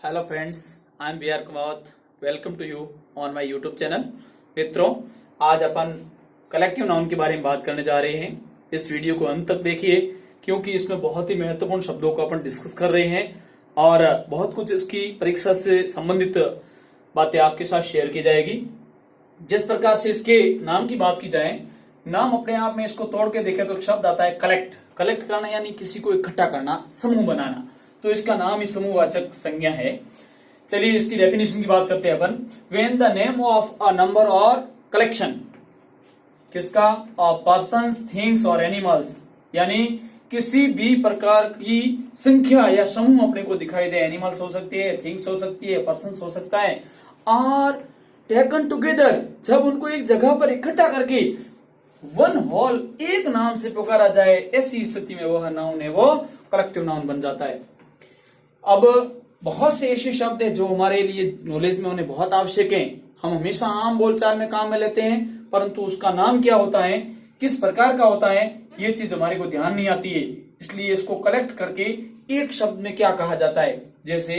Hello friends, I am B R Kumawat. Welcome to you on my YouTube channel. मित्रों, आज अपन collective noun के बारे में बात करने जा रहे हैं। इस वीडियो को अंत तक देखिए, क्योंकि इसमें बहुत ही महत्वपूर्ण शब्दों को अपन डिस्कस कर रहे हैं और बहुत कुछ इसकी परीक्षा से संबंधित बातें आपके साथ शेयर की जाएगी। जिस प्रकार से इसके नाम की बात की जाए, नाम अपने आप में इसको तोड़ के देखें तो एक शब्द आता है कलेक्ट। कलेक्ट करना यानी किसी को इकट्ठा करना, समूह बनाना। तो इसका नाम ही समूहवाचक संज्ञा है। चलिए इसकी डेफिनेशन की बात करते हैं अपन। When the name of a number or collection, किसका? Of persons, things or animals, यानी किसी भी प्रकार की संख्या या समूह अपने को दिखाई दे। एनिमल्स हो सकती है, थिंग्स हो सकती है, पर्सन्स हो सकता है, और टेकन टुगेदर, जब उनको एक जगह पर इकट्ठा करके वन होल एक नाम से पुकारा जाए, ऐसी स्थिति में वह नाउन है वो कलेक्टिव नाउन बन जाता है। अब बहुत से ऐसे शब्द हैं जो हमारे लिए नॉलेज में होने बहुत आवश्यक हैं। हम हमेशा आम बोलचाल में काम में लेते हैं, परंतु उसका नाम क्या होता है, किस प्रकार का होता है, ये चीज हमारे को ध्यान नहीं आती है। इसलिए इसको कलेक्ट करके एक शब्द में क्या कहा जाता है। जैसे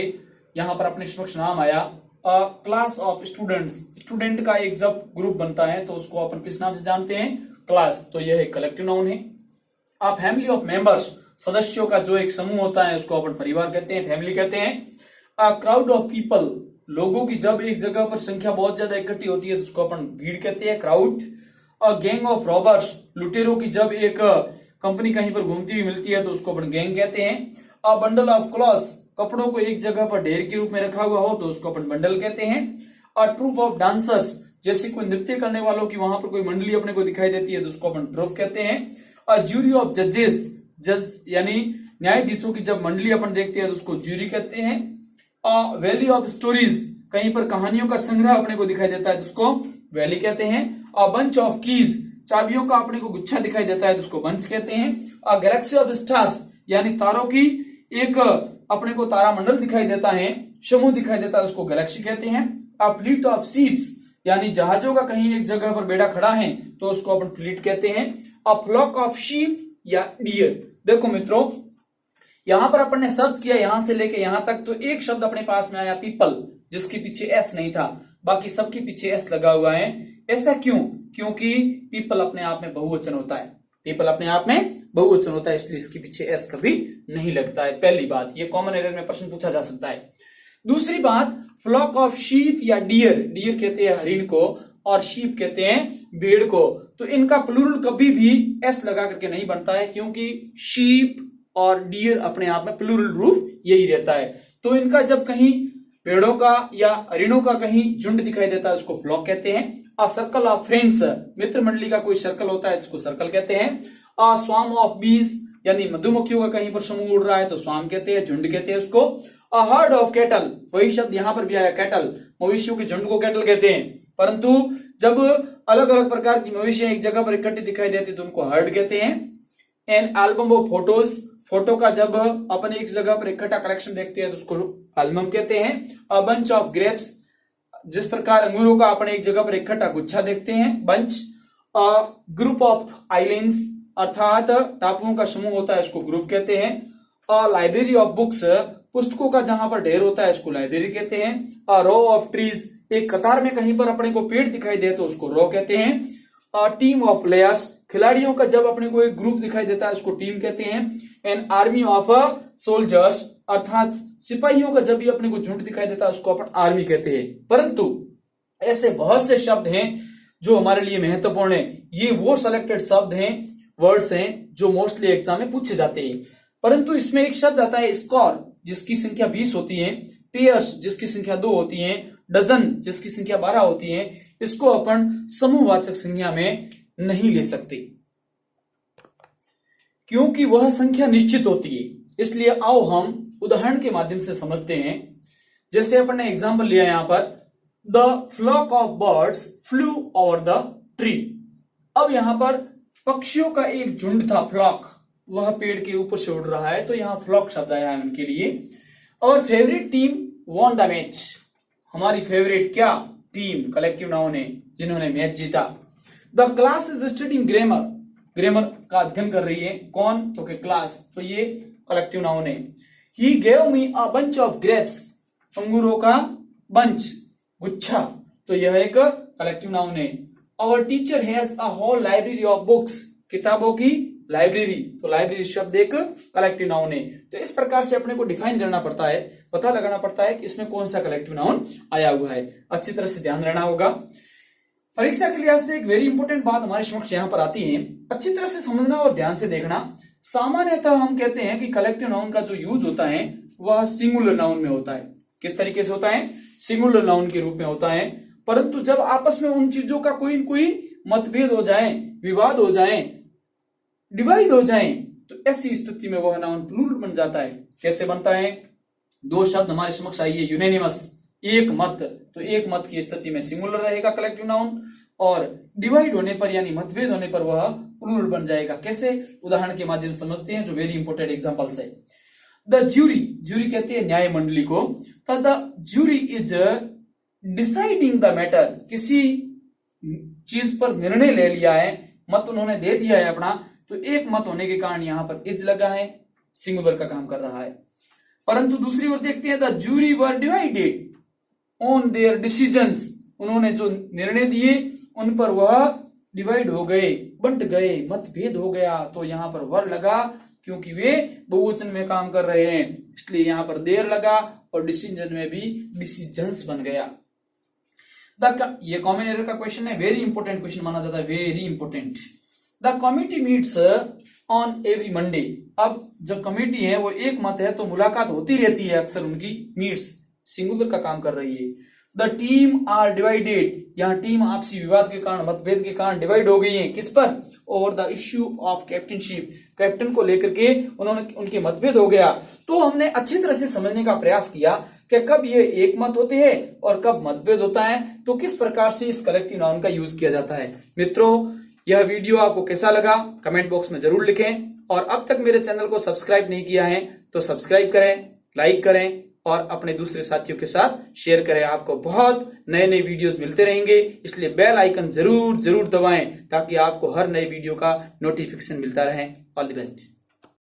यहां पर अपने समक्ष नाम आया क्लास ऑफ स्टूडेंट्स। स्टूडेंट का एक जब ग्रुप बनता है तो उसको अपन किस नाम से जानते हैं? क्लास। तो यह एक कलेक्टिव नाउन है। अ फैमिली ऑफ मेंबर्स, सदस्यों का जो एक समूह होता है उसको अपन परिवार कहते हैं, फैमिली कहते हैं। अ क्राउड ऑफ पीपल, लोगों की जब एक जगह पर संख्या बहुत ज्यादा इकट्ठी होती है तो उसको अपन भीड़ कहते हैं, crowd. A gang of robbers, लुटेरों की जब एक कंपनी कहीं पर घूमती हुई मिलती है तो उसको अपन गैंग कहते हैं। अ बंडल ऑफ क्लॉथ्स, कपड़ों को एक जगह पर ढेर के रूप में रखा हुआ हो तो उसको अपन बंडल कहते हैं। अ ट्रूप ऑफ डांसर्स, जैसे कोई नृत्य करने वालों की वहां पर कोई मंडली अपने को दिखाई देती है तो उसको अपन ट्रूप कहते हैं। अ ज्यूरी ऑफ जजेस, जज यानी न्यायाधीशों की जब मंडली अपन देखते हैं तो उसको ज्यूरी कहते हैं। अ वैली ऑफ स्टोरीज, कहीं पर कहानियों का संग्रह अपने को दिखाई देता है तो उसको वैली कहते हैं। अ बंच ऑफ कीज, चाबियों का अपने को गुच्छा दिखाई देता है तो उसको बंच कहते हैं। अ गैलेक्सी ऑफ स्टार्स, यानी तारों की एक अपने को तारामंडल दिखाई देता है, समूह दिखाई देता है, उसको गैलेक्सी कहते हैं। अ फ्लीट ऑफ शिप्स, यानी जहाजों का कहीं एक जगह पर बेड़ा खड़ा है तो उसको अपन फ्लीट कहते हैं। अ फ्लॉक ऑफ शीप या डियर। देखो मित्रों, यहां पर अपन ने सर्च किया यहां से लेके यहां तक तो एक शब्द अपने पास में आया पीपल, जिसके पीछे एस नहीं था, बाकी सबके पीछे एस लगा हुआ है। ऐसा क्यों? क्योंकि पीपल अपने आप में बहुवचन होता है। पीपल अपने आप में बहुवचन होता है, इसलिए इसके पीछे एस कभी नहीं लगता है। पहली बात, ये कॉमन एरर में प्रश्न पूछा जा सकता है। दूसरी बात, फ्लॉक ऑफ शीप या डियर, डियर कहते हैं हरिण को और शीप कहते हैं भेड़ को। तो इनका प्लूरल कभी भी एस लगा करके नहीं बनता है, क्योंकि शीप और डियर अपने आप में प्लूरल रूप यही रहता है। तो इनका जब कहीं पेड़ों का या हरिणों का कहीं झुंड दिखाई देता है उसको फ्लॉक कहते हैं। अ सर्कल ऑफ फ्रेंड्स, मित्र मंडली का कोई सर्कल होता है उसको सर्कल कहते हैं। अ स्वार्म ऑफ बीज, यानी मधुमक्खियों का कहीं पर समूह उड़ रहा है तो स्वार्म कहते हैं, झुंड कहते हैं उसको। अ हर्ड ऑफ कैटल, वही शब्द यहां पर भी आया कैटल, मवेशियों के झुंड को कैटल कहते हैं। परंतु जब अलग अलग प्रकार की मवेशियां एक जगह पर इकट्ठी दिखाई देती तो उनको हर्ड कहते हैं। An album of photos, photo का जब अपन एक जगह पर इकट्ठा कलेक्शन देखते हैं तो उसको एल्बम कहते हैं। अ बंच ऑफ ग्रेप्स, जिस प्रकार अंगूरों का अपन एक जगह पर इकट्ठा गुच्छा देखते हैं, bunch. A group of islands, अर्थात टापुओं का समूह होता है उसको ग्रुप कहते हैं। अ लाइब्रेरी ऑफ बुक्स, पुस्तकों का जहां पर ढेर होता है उसको लाइब्रेरी कहते हैं। अ रो ऑफ ट्रीज, एक कतार में कहीं पर अपने को पेड़ दिखाई दे तो उसको रो कहते हैं। अ टीम ऑफ प्लेयर्स, खिलाड़ियों का जब अपने को एक ग्रुप दिखाई देता है उसको टीम कहते हैं। एन आर्मी ऑफ सोल्जर्स, अर्थात सिपाहियों का जब भी अपने को झुंड दिखाई देता है उसको अपन आर्मी कहते हैं। परंतु ऐसे बहुत से शब्द हैं जो हमारे लिए महत्वपूर्ण है। ये वो सिलेक्टेड शब्द हैं, वर्ड्स हैं जो मोस्टली एग्जाम में पूछे जाते हैं। परंतु इसमें एक शब्द आता है स्कोर, जिसकी संख्या 20 होती है, पेयर्स जिसकी संख्या 2 होती है, डजन जिसकी संख्या 12 होती है। इसको अपन समूहवाचक संज्ञा में नहीं ले सकते, क्योंकि वह संख्या निश्चित होती है। इसलिए आओ हम उदाहरण के माध्यम से समझते हैं। जैसे अपन ने एग्जाम्पल लिया यहां पर, the flock of birds flew over the tree. अब यहां पर पक्षियों का एक झुंड था, फ्लॉक, वह पेड़ के ऊपर से उड़ रहा है तो यहां फ्लॉक शब्द आया है उनके लिए। और favourite team won the match, हमारी फेवरेट क्या टीम, कलेक्टिव नाउन है, जिन्होंने मैच जीता। The class is studying grammar, grammar का अध्ययन कर रही है, कौन? तो क्लास, तो ये कलेक्टिव नाउन है। He gave me a bunch of grapes, अंगूरों का बंच, गुच्छा, तो यह एक कलेक्टिव नाउन है। Our teacher has a whole library of books, किताबों की लाइब्रेरी, तो लाइब्रेरी शब्द एक कलेक्टिव नाउन है। तो इस प्रकार से अपने को डिफाइन करना पड़ता है, पता लगाना पड़ता है कि इसमें कौन सा कलेक्टिव नाउन आया हुआ है। अच्छी तरह से ध्यान रहना होगा। परीक्षा के लिहाज से एक वेरी इंपॉर्टेंट बात हमारे समक्ष यहाँ पर आती है, अच्छी तरह से समझना और ध्यान से देखना। सामान्यतः हम कहते हैं कि कलेक्टिव नाउन का जो यूज होता है वह सिंगुलर नाउन में होता है। किस तरीके से होता है? सिंगुलर नाउन के रूप में होता है। परंतु जब आपस में उन चीजों का कोई न कोई मतभेद हो जाए, विवाद हो जाए, डिवाइड हो जाए, तो ऐसी स्थिति में वह नाउन प्लूरल बन जाता है। कैसे बनता है? दो शब्द हमारे समक्ष आइए, यूनानिमस, एक मत, तो एक मत की स्थिति में सिंगुलर रहेगा कलेक्टिव नाउन, और डिवाइड होने पर यानी मतभेद होने पर वह प्लूरल बन जाएगा। कैसे? उदाहरण के माध्यम से समझते हैं, जो वेरी इंपॉर्टेंट एग्जांपल्स है। द ज्यूरी, ज्यूरी कहते हैं न्याय मंडली को, तो the jury is deciding the matter, किसी चीज पर निर्णय ले लिया है, मत उन्होंने दे दिया है अपना, तो एक मत होने के कारण यहां पर इज लगा है, सिंगुलर का काम कर रहा है। परंतु दूसरी ओर देखते हैं, the jury were divided on their decisions, उन्होंने जो निर्णय दिए उन पर वह डिवाइड हो गए, बंट गए, मतभेद हो गया, तो यहां पर वर लगा क्योंकि वे बहुवचन में काम कर रहे हैं, इसलिए यहां पर देर लगा, और डिसीजन में भी डिसीजंस बन गया। ये कॉमन एरर का क्वेश्चन है, वेरी इंपॉर्टेंट क्वेश्चन माना जाता है, very important. The committee meets on every Monday, अब जब कमेटी है वो एक मत है तो मुलाकात होती रहती है अक्सर उनकी, मीट्स सिंगुलर का काम कर रही है। द टीम आर डिवाइडेड, यहाँ टीम आपसी विवाद के कारण, मतभेद के कारण डिवाइड हो गई है, किस पर? Over the issue of captainship, captain को लेकर के उनके मतभेद हो गया। तो हमने अच्छी तरह से समझने का प्रयास किया कि कब ये एक मत होते हैं और कब मतभेद होता है, तो किस प्रकार से इस कलेक्टिव नाउन का यूज किया जाता है। मित्रों, यह वीडियो आपको कैसा लगा कमेंट बॉक्स में जरूर लिखें, और अब तक मेरे चैनल को सब्सक्राइब नहीं किया है तो सब्सक्राइब करें, लाइक करें, और अपने दूसरे साथियों के साथ शेयर करें। आपको बहुत नए नए वीडियोस मिलते रहेंगे, इसलिए बेल आइकन जरूर दबाएं ताकि आपको हर नए वीडियो का नोटिफिकेशन मिलता रहे। All the best.